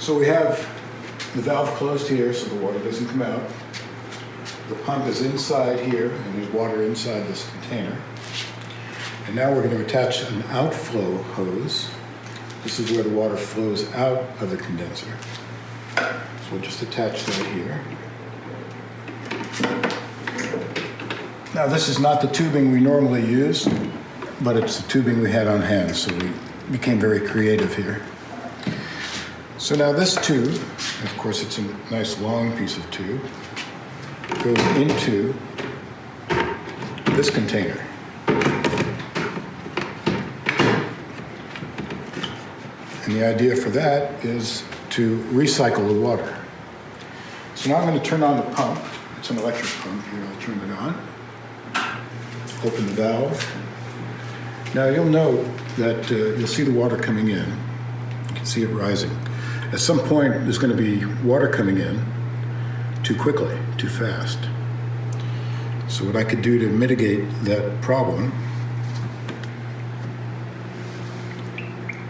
So we have the valve closed here so the water doesn't come out. The pump is inside here and there's water inside this container. And now we're going to attach an outflow hose. This is where the water flows out of the condenser. So we'll just attach that here. Now this is not the tubing we normally use, but it's the tubing we had on hand, so we became very creative here. So now this tube, of course it's a nice long piece of tube, goes into this container. And the idea for that is to recycle the water. So now I'm going to turn on the pump. It's an electric pump here. I'll turn it on. Open the valve. Now you'll note that you'll see the water coming in. You can see it rising. At some point, there's going to be water coming in too quickly, too fast. So what I could do to mitigate that problem,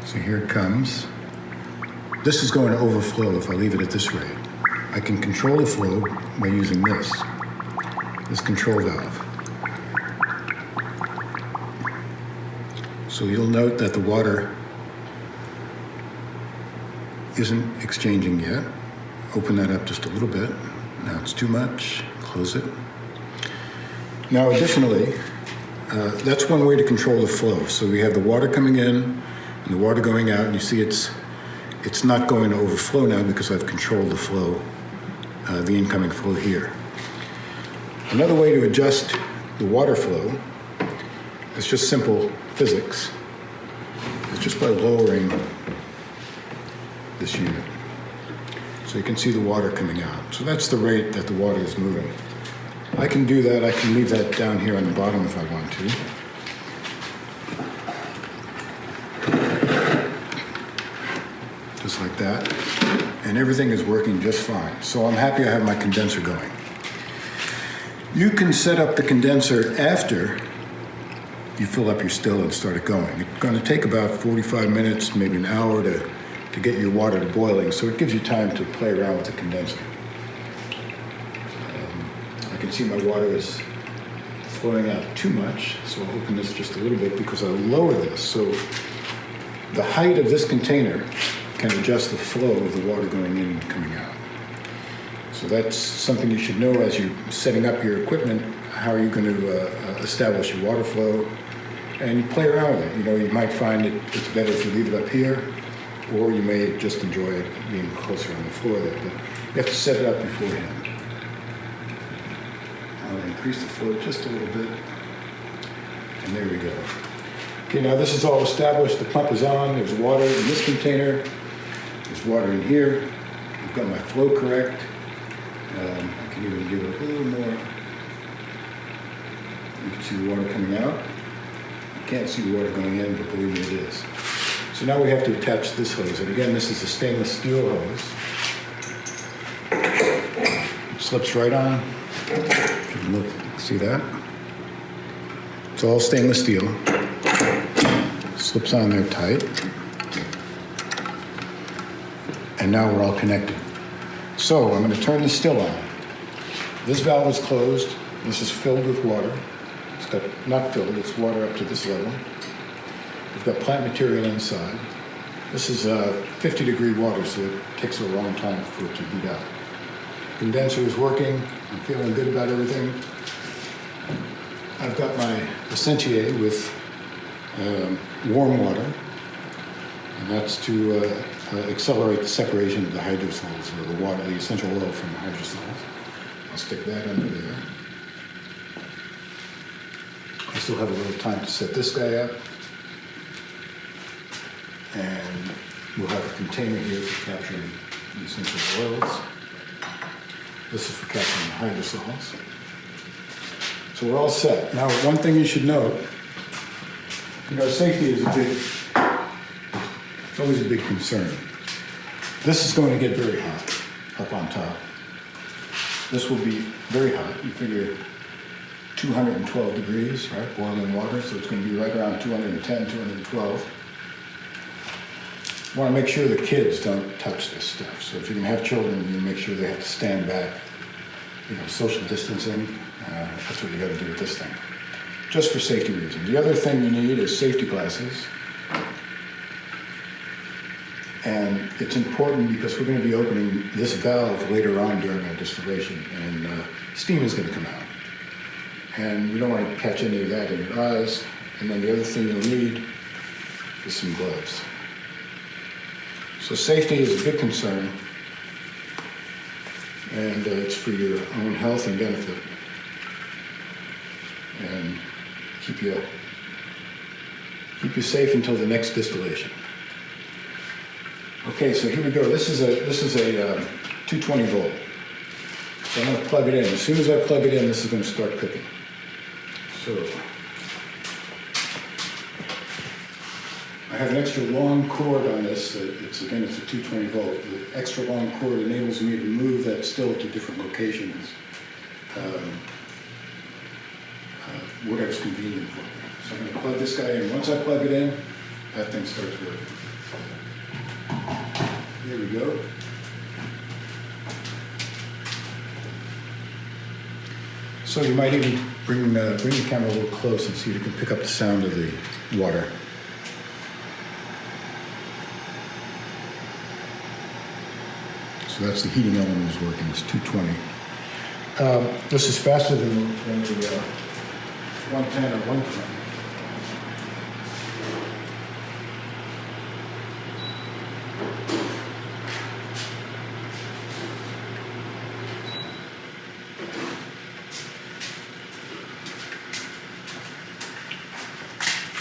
so here it comes. This is going to overflow if I leave it at this rate. I can control the flow by using this control valve. So you'll note that the water isn't exchanging yet. Open that up just a little bit. Now it's too much, close it. Now additionally, that's one way to control the flow. So we have the water coming in and the water going out, and you see it's not going to overflow now because I've controlled the flow, the incoming flow here. Another way to adjust the water flow is just simple physics. It's just by lowering this unit. So you can see the water coming out. So that's the rate that the water is moving. I can do that. I can leave that down here on the bottom if I want to. Just like that. And everything is working just fine. So I'm happy I have my condenser going. You can set up the condenser after you fill up your still and start it going. It's going to take about 45 minutes, maybe an hour to get your water to boiling, so it gives you time to play around with the condenser. I can see my water is flowing out too much, so I'll open this just a little bit because I'll lower this. So the height of this container can adjust the flow of the water going in and coming out. So that's something you should know as you're setting up your equipment. How are you going to establish your water flow? And you play around with it. You know, you might find it's better if you leave it up here, or you may just enjoy it being closer on the floor there. But you have to set it up beforehand. I'll increase the flow just a little bit. And there we go. Okay, now this is all established. The pump is on. There's water in this container. There's water in here. I've got my flow correct. I can even give it a little more. You can see the water coming out. You can't see the water going in, but believe me, it is. So now we have to attach this hose. And again, this is a stainless steel hose. It slips right on. If you can look, see that? It's all stainless steel. Slips on there tight. And now we're all connected. So I'm going to turn the still on. This valve is closed. This is filled with water. It's got, not filled, it's water up to this level. We've got plant material inside. This is 50-degree water, so it takes a long time for it to heat up. Condenser is working. I'm feeling good about everything. I've got my Essentier with warm water, and that's to accelerate the separation of the hydrosols, or the water, the essential oil from the hydrosols. I'll stick that under there. I still have a little time to set this guy up. And we'll have a container here for capturing the essential oils. This is for capturing the hydrosols. So we're all set. Now, one thing you should note, you know, safety is it's always a big concern. This is going to get very hot up on top. This will be very hot. You figure 212 degrees, right? Boiling water, so it's going to be right around 210, 212. Want to make sure the kids don't touch this stuff. So if you're going to have children, you make sure they have to stand back. You know, social distancing, that's what you got to do with this thing. Just for safety reasons. The other thing you need is safety glasses. And it's important because we're going to be opening this valve later on during our distillation, and steam is going to come out. And you don't want to catch any of that in your eyes. And then the other thing you'll need is some gloves. So safety is a big concern, and it's for your own health and benefit, and keep you safe until the next distillation. Okay, so here we go. This is a 220 volt. So I'm going to plug it in. As soon as I plug it in, this is going to start cooking. So I have an extra long cord on this. It's a 220 volt. The extra long cord enables me to move that still to different locations, whatever's convenient for me. So I'm going to plug this guy in. Once I plug it in, that thing starts working. There we go. So you might even bring the camera a little close and see if you can pick up the sound of the water. So that's the heating element is working. It's 220. This is faster than the 110 or 120.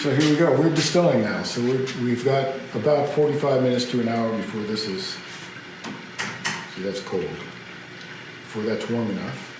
So here we go. We're distilling now. So we've got about 45 minutes to an hour before this is. See, that's cold. Before that's warm enough.